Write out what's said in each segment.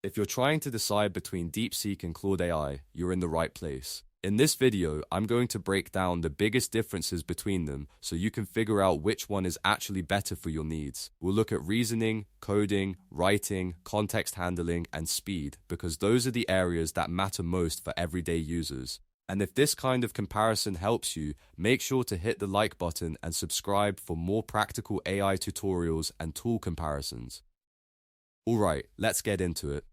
If you're trying to decide between DeepSeek and Claude AI, you're in the right place. In this video, I'm going to break down the biggest differences between them so you can figure out which one is actually better for your needs. We'll look at reasoning, coding, writing, context handling, and speed, because those are the areas that matter most for everyday users. And if this kind of comparison helps you, make sure to hit the like button and subscribe for more practical AI tutorials and tool comparisons. Alright, let's get into it.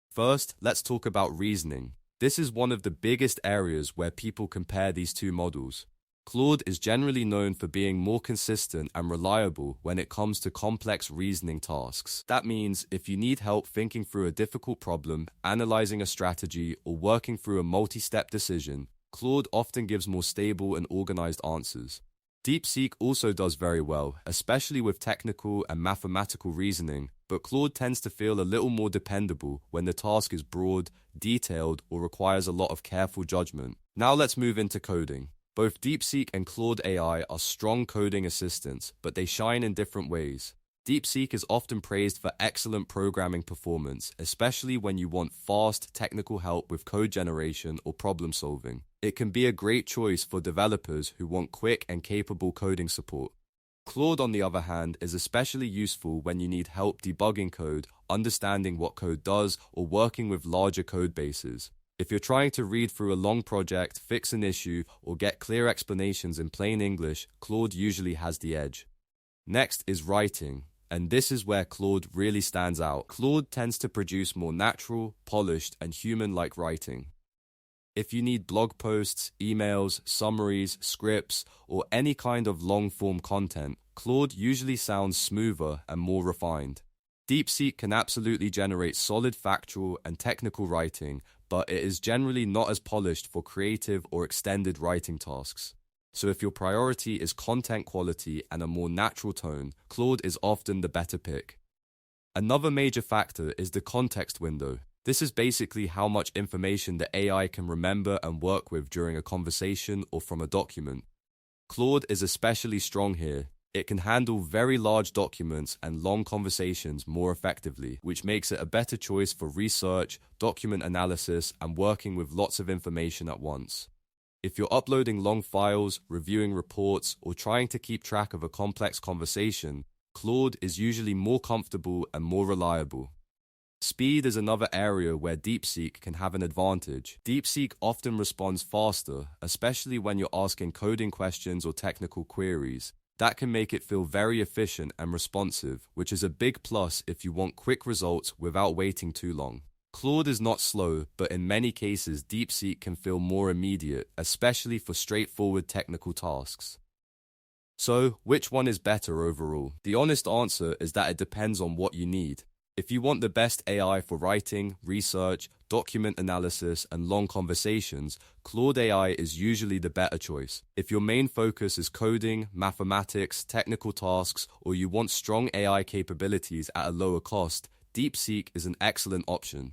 First, let's talk about reasoning. This is one of the biggest areas where people compare these two models. Claude is generally known for being more consistent and reliable when it comes to complex reasoning tasks. That means if you need help thinking through a difficult problem, analyzing a strategy, or working through a multi-step decision, Claude often gives more stable and organized answers. DeepSeek also does very well, especially with technical and mathematical reasoning, but Claude tends to feel a little more dependable when the task is broad, detailed, or requires a lot of careful judgment. Now let's move into coding. Both DeepSeek and Claude AI are strong coding assistants, but they shine in different ways. DeepSeek is often praised for excellent programming performance, especially when you want fast, technical help with code generation or problem solving. It can be a great choice for developers who want quick and capable coding support. Claude, on the other hand, is especially useful when you need help debugging code, understanding what code does, or working with larger code bases. If you're trying to read through a long project, fix an issue, or get clear explanations in plain English, Claude usually has the edge. Next is writing, and this is where Claude really stands out. Claude tends to produce more natural, polished, and human-like writing. If you need blog posts, emails, summaries, scripts, or any kind of long-form content, Claude usually sounds smoother and more refined. DeepSeek can absolutely generate solid factual and technical writing, but it is generally not as polished for creative or extended writing tasks. So if your priority is content quality and a more natural tone, Claude is often the better pick. Another major factor is the context window. This is basically how much information the AI can remember and work with during a conversation or from a document. Claude is especially strong here. It can handle very large documents and long conversations more effectively, which makes it a better choice for research, document analysis, and working with lots of information at once. If you're uploading long files, reviewing reports, or trying to keep track of a complex conversation, Claude is usually more comfortable and more reliable. Speed is another area where DeepSeek can have an advantage. DeepSeek often responds faster, especially when you're asking coding questions or technical queries. That can make it feel very efficient and responsive, which is a big plus if you want quick results without waiting too long. Claude is not slow, but in many cases DeepSeek can feel more immediate, especially for straightforward technical tasks. So, which one is better overall? The honest answer is that it depends on what you need. If you want the best AI for writing, research, document analysis, and long conversations, Claude AI is usually the better choice. If your main focus is coding, mathematics, technical tasks, or you want strong AI capabilities at a lower cost, DeepSeek is an excellent option.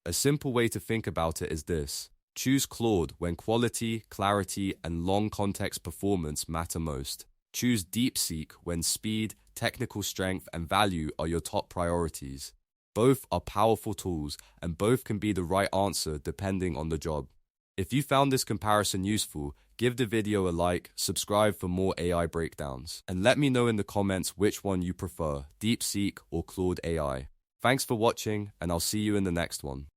A simple way to think about it is this: choose Claude when quality, clarity, and long context performance matter most. Choose DeepSeek when speed, technical strength, and value are your top priorities. Both are powerful tools, and both can be the right answer depending on the job. If you found this comparison useful, give the video a like, subscribe for more AI breakdowns, and let me know in the comments which one you prefer, DeepSeek or Claude AI. Thanks for watching, and I'll see you in the next one.